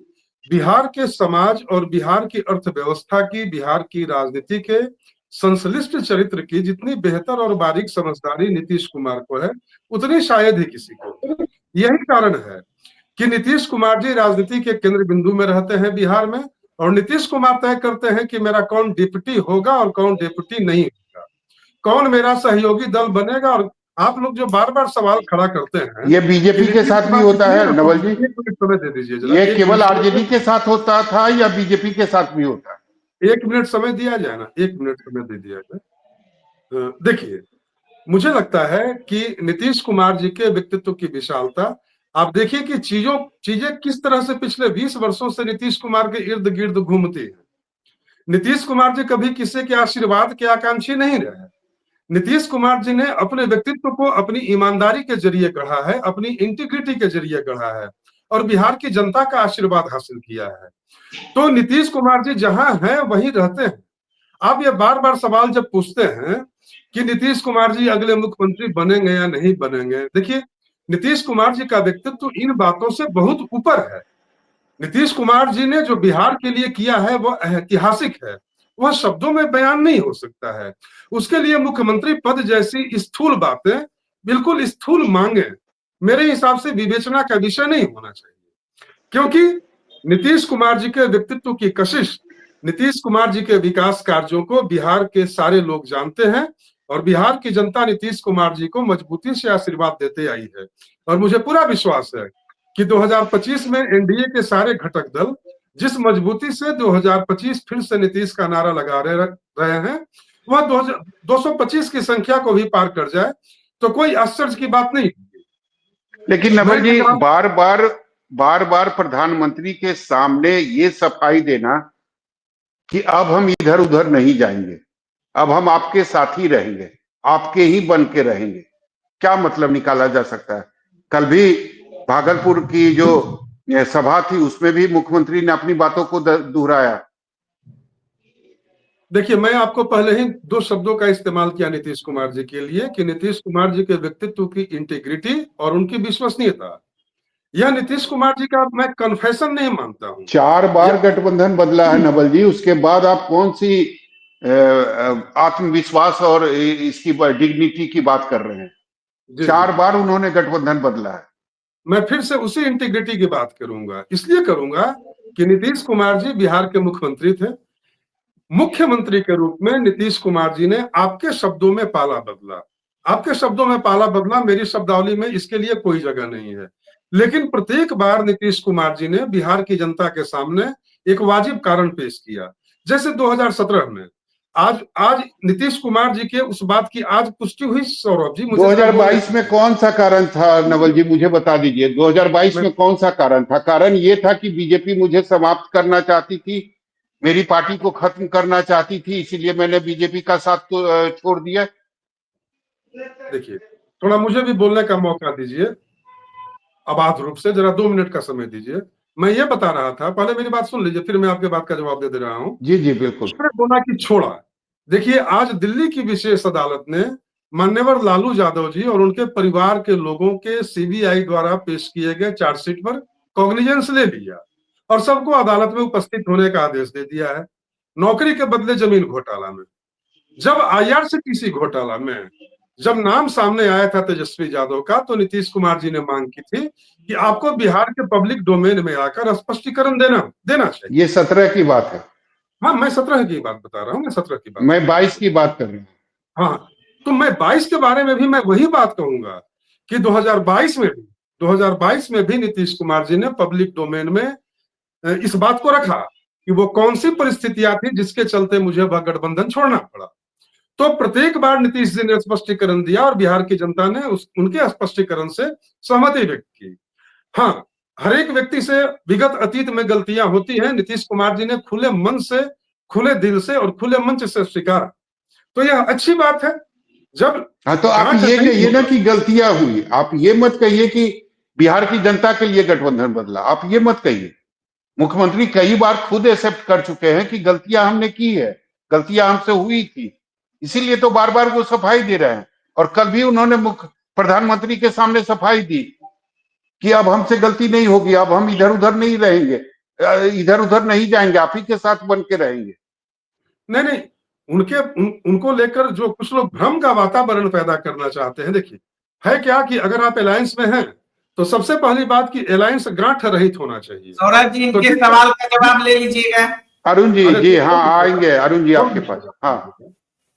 S2: बिहार के समाज और बिहार की अर्थव्यवस्था की, बिहार की राजनीति के संश्लिष्ट चरित्र की जितनी बेहतर और बारीक समझदारी नीतीश कुमार को है, उतनी शायद ही किसी को। यही कारण है कि नीतीश कुमार जी राजनीति के केंद्र बिंदु में रहते हैं बिहार में, और नीतीश कुमार तय करते हैं कि मेरा कौन डिप्टी होगा और कौन डिप्टी नहीं होगा, कौन मेरा सहयोगी दल बनेगा। और आप लोग जो बार बार सवाल खड़ा करते हैं,
S1: ये बीजेपी के साथ भी होता है नवल जी?
S2: एक मिनट समय दे दीजिए जरा।
S1: ये केवल आरजेडी के साथ होता था या बीजेपी के साथ भी होता है?
S2: 1 मिनट समय दिया जाए ना, 1 मिनट समय दे दिया जाए। देखिए, मुझे लगता है कि नीतीश कुमार जी के व्यक्तित्व की विशालता, आप देखिए कि चीजें किस तरह से पिछले 20 वर्षों से नीतीश कुमार के इर्द गिर्द घूमती है। नीतीश कुमार जी कभी किसी के आशीर्वाद के आकांक्षी नहीं रहे। नीतीश कुमार जी ने अपने व्यक्तित्व को अपनी ईमानदारी के जरिए गढ़ा है, अपनी इंटीग्रिटी के जरिए गढ़ा है और बिहार की जनता का आशीर्वाद हासिल किया है। तो नीतीश कुमार जी जहां हैं वहीं रहते हैं। आप ये बार बार सवाल जब पूछते हैं कि नीतीश कुमार जी अगले मुख्यमंत्री बनेंगे या नहीं बनेंगे, देखिए, नीतीश कुमार जी का व्यक्तित्व इन बातों से बहुत ऊपर है। नीतीश कुमार जी ने जो बिहार के लिए किया है वह ऐतिहासिक है, वह शब्दों में बयान नहीं हो सकता है। उसके लिए मुख्यमंत्री पद जैसी स्थूल बातें, बिल्कुल स्थूल मांगे, मेरे हिसाब से विवेचना का विषय नहीं होना चाहिए। क्योंकि नीतीश कुमार जी के व्यक्तित्व की कशिश, नीतीश कुमार जी के विकास कार्यों को बिहार के सारे लोग जानते हैं और बिहार की जनता नीतीश कुमार जी को मजबूती से आशीर्वाद देते आई है। और मुझे पूरा विश्वास है कि 2025 में एनडीए के सारे घटक दल जिस मजबूती से 2025 फिर से नीतीश का नारा लगा रहे हैं, वह 225 की संख्या को भी पार कर जाए तो कोई आश्चर्य की बात नहीं।
S1: लेकिन नवल जी, बार बार प्रधानमंत्री के सामने ये सफाई देना कि अब हम इधर उधर नहीं जाएंगे, अब हम आपके साथ ही रहेंगे, आपके ही बन के रहेंगे, क्या मतलब निकाला जा सकता है? कल भी भागलपुर की जो सभा थी उसमें भी मुख्यमंत्री ने अपनी बातों को दोहराया।
S2: देखिए, मैं आपको पहले ही 2 शब्दों का इस्तेमाल किया नीतीश कुमार जी के लिए कि नीतीश कुमार जी के व्यक्तित्व की इंटीग्रिटी और उनकी विश्वसनीयता, यह नीतीश कुमार जी का मैं कन्फेशन नहीं मानता हूं।
S1: 4 बार गठबंधन बदला है नवल जी, उसके बाद आप कौन सी आत्मविश्वास और इसकी डिग्निटी की बात कर रहे हैं? 4 बार उन्होंने गठबंधन बदला है।
S2: मैं फिर से उसी इंटीग्रिटी की बात करूंगा, इसलिए करूंगा कि नीतीश कुमार जी बिहार के मुख्यमंत्री थे। मुख्यमंत्री के रूप में नीतीश कुमार जी ने आपके शब्दों में पाला बदला, आपके शब्दों में पाला बदला, मेरी शब्दावली में इसके लिए कोई जगह नहीं है। लेकिन प्रत्येक बार नीतीश कुमार जी ने बिहार की जनता के सामने एक वाजिब कारण पेश किया। जैसे 2017 में आज नीतीश कुमार जी के उस बात की आज पुष्टि हुई। सौरभ जी,
S1: 2022 में कौन सा कारण था नवल जी, मुझे बता दीजिए। 2022 में कौन सा कारण था? कारण ये था कि बीजेपी मुझे समाप्त करना चाहती थी, मेरी पार्टी को खत्म करना चाहती थी, इसीलिए मैंने बीजेपी का साथ छोड़ दिया।
S2: देखिए, थोड़ा मुझे भी बोलने का मौका दीजिए, अबाध रूप से जरा 2 मिनट का समय दीजिए। मैं ये बता रहा था, पहले मेरी बात सुन लीजिए, फिर मैं आपके बात का जवाब दे रहा हूँ।
S1: जी जी बिल्कुल।
S2: बोला कि छोड़ा। देखिए, आज दिल्ली की विशेष अदालत ने मान्यवर लालू यादव जी और उनके परिवार के लोगों के सीबीआई द्वारा पेश किए गए चार्जशीट पर कॉग्निजेंस ले लिया और सबको अदालत में उपस्थित होने का आदेश दे दिया है। नौकरी के बदले जमीन घोटाला में, जब आईआरसीटीसी घोटाला में जब नाम सामने आया था तेजस्वी यादव का, तो नीतीश कुमार जी ने मांग की थी कि आपको बिहार के पब्लिक डोमेन में आकर स्पष्टीकरण देना चाहिए।
S1: ये 17 की बात है।
S2: हाँ, मैं 17 की बात बता रहा हूँ, मैं 17 की बात,
S1: मैं 22 की बात कर रहा हूँ।
S2: हाँ, तो मैं 22 के बारे में भी मैं वही बात कहूंगा कि 2022 में भी नीतीश कुमार जी ने पब्लिक डोमेन में इस बात को रखा कि वो कौन सी परिस्थितियां थी जिसके चलते मुझे वह गठबंधन छोड़ना पड़ा। तो प्रत्येक बार नीतीश जी ने स्पष्टीकरण दिया और बिहार की जनता ने उनके स्पष्टीकरण से सहमति व्यक्त की। हाँ, हर एक व्यक्ति से विगत अतीत में गलतियां होती हैं। नीतीश कुमार जी ने खुले मन से खुले दिल से और खुले मंच से स्वीकारा, तो यह अच्छी बात है। जब
S1: हाँ, तो आप
S2: गांठ
S1: ये
S2: नहीं
S1: कहिए ना
S2: होगा,
S1: कि गलतियां हुई, आप ये मत कहिए कि बिहार की जनता के लिए गठबंधन बदला, आप ये मत कहिए। मुख्यमंत्री कई बार खुद एक्सेप्ट कर चुके हैं कि गलतियां हमने की है, गलतियां हमसे हुई थी, इसीलिए तो बार बार वो सफाई दे रहे हैं। और कल भी उन्होंने मुख्य प्रधानमंत्री के सामने सफाई दी कि अब हमसे गलती नहीं होगी, अब हम इधर उधर नहीं रहेंगे, इधर उधर नहीं जाएंगे, आप ही के साथ बन के रहेंगे।
S2: नहीं नहीं, उनको लेकर जो कुछ लोग भ्रम का वातावरण पैदा करना चाहते हैं, देखिए है क्या कि अगर आप अलायंस में हैं तो सबसे पहली बात कि अलायंस गांठ रहित होना चाहिए।
S4: सौरभ जी,
S2: तो
S4: इनके सवाल का जवाब ले लीजिएगा।
S1: अरुण जी,
S2: अरे
S1: जी हाँ, आएंगे अरुण जी आपके पास। हाँ,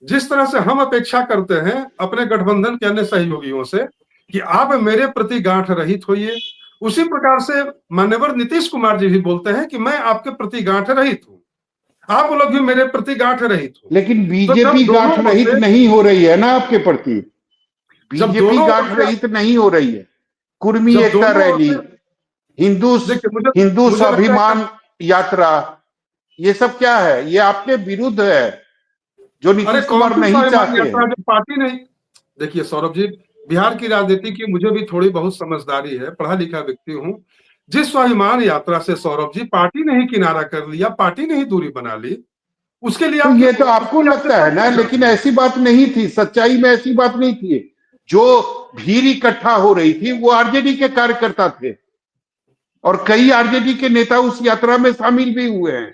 S2: जिस तरह से हम अपेक्षा करते हैं अपने गठबंधन के अन्य सहयोगियों से कि आप मेरे प्रति गांठ रहित होइए, उसी प्रकार से मान्यवर नीतीश कुमार जी भी बोलते हैं कि मैं आपके प्रति गांठ रहित हूं, आप लोग भी मेरे प्रति गांठ रहित हो।
S1: लेकिन
S2: तो
S1: बीजेपी गांठ रहित नहीं हो रही है ना आपके प्रति,
S2: जब
S1: बीजेपी
S2: दोनों
S1: गांठ रहित नहीं हो रही है। कुर्मी
S2: जब
S1: एकता
S2: दोनों ओर
S1: रैली,
S2: से
S1: हिंदू
S2: देखिए,
S1: हिंदू
S2: मुझे लगता है
S1: स्वाभिमान यात्रा, ये सब क्या है? ये आपके विरुद्ध है, जो
S2: अरे
S1: नीतीश
S2: कौन
S1: कुमार
S2: सी
S1: नहीं
S2: स्वाभिमान
S1: चाहते
S2: यात्रा
S1: हैं।
S2: जो पार्टी नहीं। देखिए सौरभ जी, बिहार की राजनीति की मुझे भी थोड़ी बहुत समझदारी है, पढ़ा लिखा व्यक्ति हूं। जिस स्वाभिमान यात्रा से सौरभ जी पार्टी ने ही किनारा कर लिया, पार्टी ने ही दूरी बना ली, उसके लिए
S1: तो
S2: आपकी
S1: ये तो आपको
S2: उसकी
S1: लगता
S2: आवश्यकता
S1: है ना,
S2: क्या था?
S1: लेकिन ऐसी बात नहीं थी, सच्चाई में ऐसी बात नहीं थी। जो भीड़ इकट्ठा हो रही थी वो आरजेडी के कार्यकर्ता थे, और कई आरजेडी के नेता उस यात्रा में शामिल भी हुए हैं।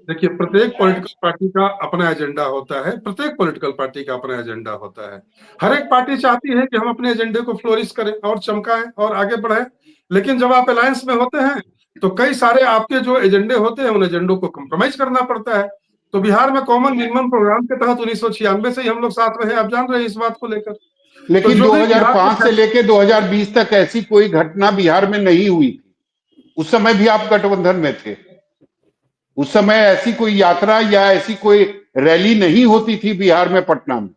S2: देखिए, प्रत्येक पॉलिटिकल पार्टी का अपना एजेंडा होता है, प्रत्येक पॉलिटिकल पार्टी का अपना एजेंडा होता है। हर एक पार्टी चाहती है कि हम अपने एजेंडे को फ्लोरिश करें और चमकाएं और आगे बढ़ाएं, लेकिन जब आप अलायंस में होते हैं तो कई सारे आपके जो एजेंडे होते हैं उन एजेंडों को कंप्रोमाइज करना पड़ता है। तो बिहार में कॉमन मिनिमम प्रोग्राम के तहत 1996 से ही हम लोग साथ में हैं, आप जान रहे हैं इस बात को लेकर। तो
S1: लेकिन
S2: जो भी बिहार
S1: 2005
S2: में
S1: से लेके 2020 तक ऐसी कोई घटना बिहार में नहीं हुई थी। उस समय भी आप गठबंधन में थे, उस समय ऐसी कोई यात्रा या ऐसी कोई रैली नहीं होती थी बिहार में, पटना में।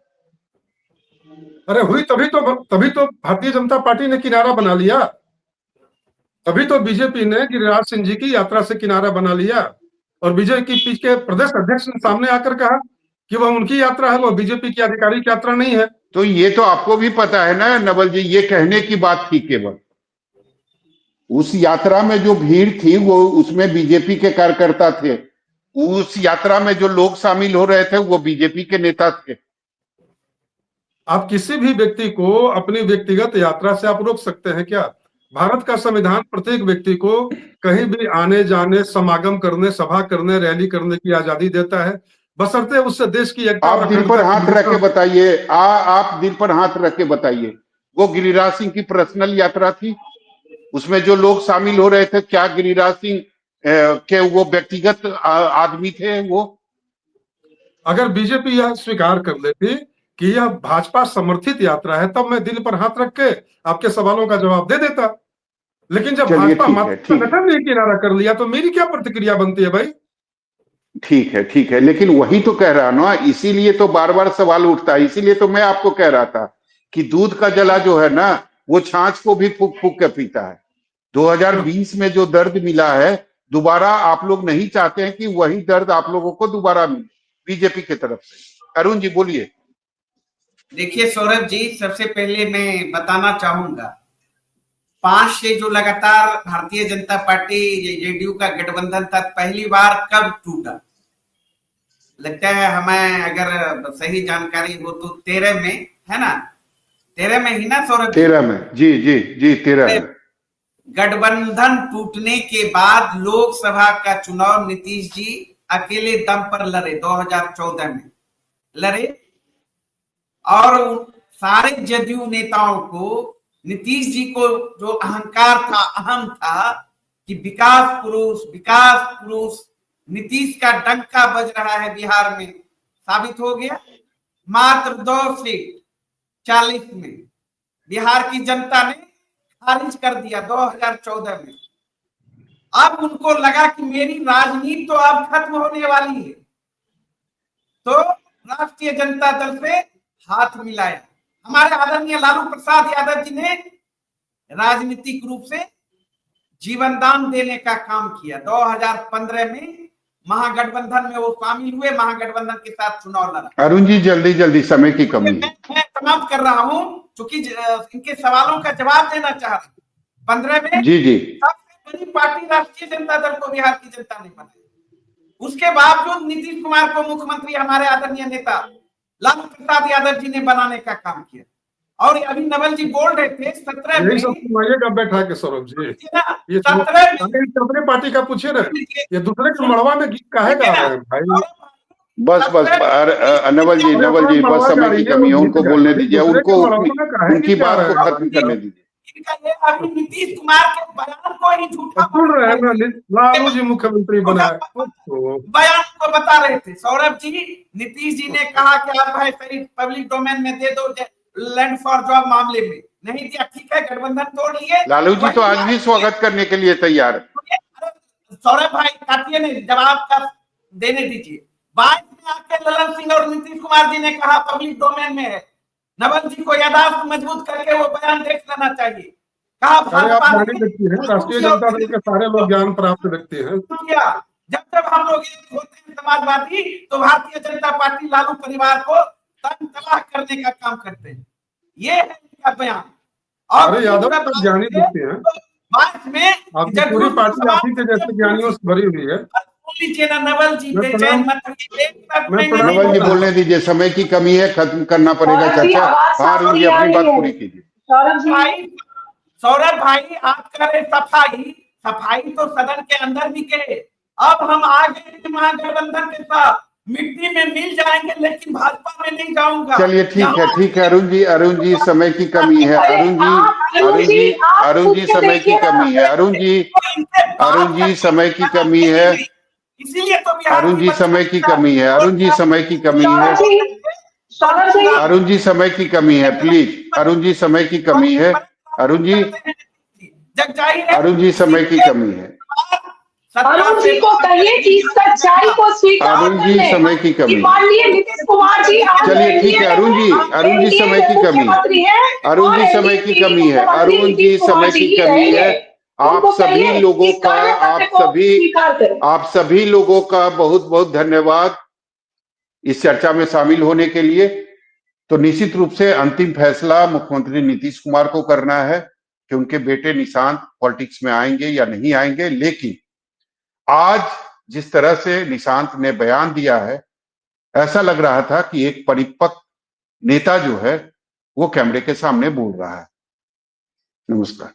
S2: अरे हुई, तभी तो भारतीय जनता पार्टी ने किनारा बना लिया, तभी तो बीजेपी ने गिरिराज सिंह जी की यात्रा से किनारा बना लिया। और बीजेपी के प्रदेश अध्यक्ष ने सामने आकर कहा कि वह उनकी यात्रा है, वह बीजेपी की आधिकारिक यात्रा नहीं है।
S1: तो ये तो आपको भी पता है ना नवल जी, ये कहने की बात थी केवल। उस यात्रा में जो भीड़ थी वो उसमें बीजेपी के कार्यकर्ता थे, उस यात्रा में जो लोग शामिल हो रहे थे वो बीजेपी के नेता थे।
S2: आप किसी भी व्यक्ति को अपनी व्यक्तिगत यात्रा से आप रोक सकते हैं क्या? भारत का संविधान प्रत्येक व्यक्ति को कहीं भी आने जाने, समागम करने, सभा करने, रैली करने की आजादी देता है, बशर्ते उससे देश की एकता और
S1: आप दिल
S2: अखंडता
S1: पर
S2: की
S1: हाथ रख के
S2: विरुद्ध।
S1: बताइए, आप दिल पर हाथ रख के बताइए, वो गिरिराज सिंह की पर्सनल यात्रा थी? उसमें जो लोग शामिल हो रहे थे, क्या गिरिराज सिंह के वो व्यक्तिगत आदमी थे वो?
S2: अगर बीजेपी यह स्वीकार कर लेती कि यह भाजपा समर्थित यात्रा है, तब मैं दिल पर हाथ रख के आपके सवालों का जवाब दे देता। लेकिन जब
S1: चलिए
S2: भाजपा
S1: ठीक है,
S2: मात्र
S1: ठीक है,
S2: संगठन ने किनारा कर लिया तो मेरी क्या प्रतिक्रिया बनती है भाई?
S1: ठीक है, ठीक है, लेकिन वही तो कह रहा ना, इसीलिए तो बार बार सवाल उठता है। इसीलिए तो मैं आपको कह रहा था कि दूध का जला जो है ना, वो छाछ को भी फूक फूक के पीता है। 2020 में जो दर्द मिला है, दोबारा आप लोग नहीं चाहते हैं कि वही दर्द आप लोगों को दोबारा मिले बीजेपी की तरफ से। अरुण जी बोलिए।
S4: देखिए सौरभ जी, सबसे पहले मैं बताना चाहूंगा, 5 से जो लगातार भारतीय जनता पार्टी जेडीयू का गठबंधन था, पहली बार कब टूटा? लगता है हमें, अगर सही जानकारी हो तो 13 में, है ना? 13 में ही ना सौरभ जी?
S1: 13 में, जी जी जी, 13 में।
S4: गठबंधन टूटने के बाद लोकसभा का चुनाव नीतीश जी अकेले दम पर लड़े, 2014 में लड़े, और सारे जदयू नेताओं को, नीतीश जी को जो अहंकार था, अहम था कि विकास पुरुष नीतीश का डंका बज रहा है बिहार में, साबित हो गया। मात्र 2 सीट 40 में बिहार की जनता ने खारिज कर दिया 2014 में। अब उनको लगा कि मेरी राजनीति तो अब खत्म होने वाली है, तो राष्ट्रीय जनता दल से हाथ मिलाया। हमारे आदरणीय लालू प्रसाद यादव जी ने राजनीतिक रूप से जीवन दान देने का काम किया। 2015 में महागठबंधन में वो शामिल हुए, महागठबंधन के साथ चुनाव लड़ा।
S1: अरुण जी जल्दी जल्दी, समय की कमी है।
S4: मैं समाप्त कर रहा हूं क्योंकि इनके सवालों का जवाब देना चाह रहा हूं। 15 में
S1: जी जी,
S4: सबसे बड़ी पार्टी राष्ट्रीय जनता दल को बिहार की जनता ने बनाई। उसके बावजूद नीतीश कुमार को मुख्यमंत्री हमारे आदरणीय नेता लालू प्रसाद यादव जी ने बनाने का काम किया। और अभी नवल जी बोल रहे थे 17
S2: यही
S4: में
S2: सब सुनाइएगा बैठा के सौरभ जी। ये
S4: 17 में
S2: अपने पार्टी का पूछे ना, ये दूसरे के मड़वा में गीत काहे गा रहे हैं भाई?
S1: बस नवल जी बस समय की कमी है, उनको बोलने दीजिए, उनको उनकी बात को खत्म करने दीजिए।
S4: इनका ये अभी नीतीश कुमार के बयान को ही झूठा
S2: सुन रहे हैं ना, लालू जी मुख्यमंत्री बनाए
S4: बयान को बता रहे थे सौरभ जी। नीतीश जी ने कहा कि आप भाई सही पब्लिक डोमेन में दे दो लैंड फॉर जॉब मामले में, नहीं दिया, ठीक है, गठबंधन तोड़ लिए।
S1: लालू जी तो आज भी स्वागत करने के लिए तैयार है।
S4: सौरभ भाई काटिए नहीं, जवाब का देने दीजिए। 22 में आके ललन सिंह और नीतीश कुमार जी ने कहा पब्लिक डोमेन में है। नवल जी को यादाश्त मजबूत करके वो बयान देख लेना चाहिए। कहा
S2: आप जाने व्यक्ति हैं, राष्ट्रीय जनता दल के सारे लोग ज्ञान प्राप्त व्यक्ति हैं।
S4: जब जब हम लोग होते हैं समाजवादी तो भारतीय जनता पार्टी लालू परिवार को तबाह करने का काम करते हैं। ये है इनका बयान।
S2: अरे यादव तो ज्ञानी व्यक्ति हैं,
S4: मार्च में
S2: आपकी पूरी पार्टी आप ही के जैसे ज्ञानियों से भरी हुई है।
S4: नवल जी
S1: नवल जी बोलने दीजिए, समय की कमी है, खत्म करना पड़ेगा चर्चा। हाँ अरुण जी अपनी बात पूरी कीजिए।
S4: सौरभ भाई आप करें सफाई तो सदन के अंदर भी के। अब हम आगे महागठबंधन के साथ मिट्टी में मिल जाएंगे, लेकिन भाजपा में नहीं जाऊंगा।
S1: चलिए ठीक है अरुण जी समय की कमी है। अरुण जी समय की कमी है। अरुण जी समय की कमी है।
S4: इसीलिए तो
S1: अरुण जी समय की कमी है। अरुण जी समय की कमी है। अरुण जी समय की कमी है, प्लीज। अरुण जी समय की कमी है। अरुण जी समय की कमी है।
S3: अरुण जी को कहिए कि सच्चाई को स्वीकार
S1: अरुण जी समय की कमी।
S3: माननीय नीतीश कुमार जी
S1: चलिए ठीक है अरुण जी समय की कमी है। अरुण जी समय की कमी है। अरुण जी समय की कमी है। आप सभी लोगों का बहुत बहुत धन्यवाद इस चर्चा में शामिल होने के लिए। तो निश्चित रूप से अंतिम फैसला मुख्यमंत्री नीतीश कुमार को करना है कि उनके बेटे निशांत पॉलिटिक्स में आएंगे या नहीं आएंगे। लेकिन आज जिस तरह से निशांत ने बयान दिया है, ऐसा लग रहा था कि एक परिपक्व नेता जो है वो कैमरे के सामने बोल रहा है। नमस्कार।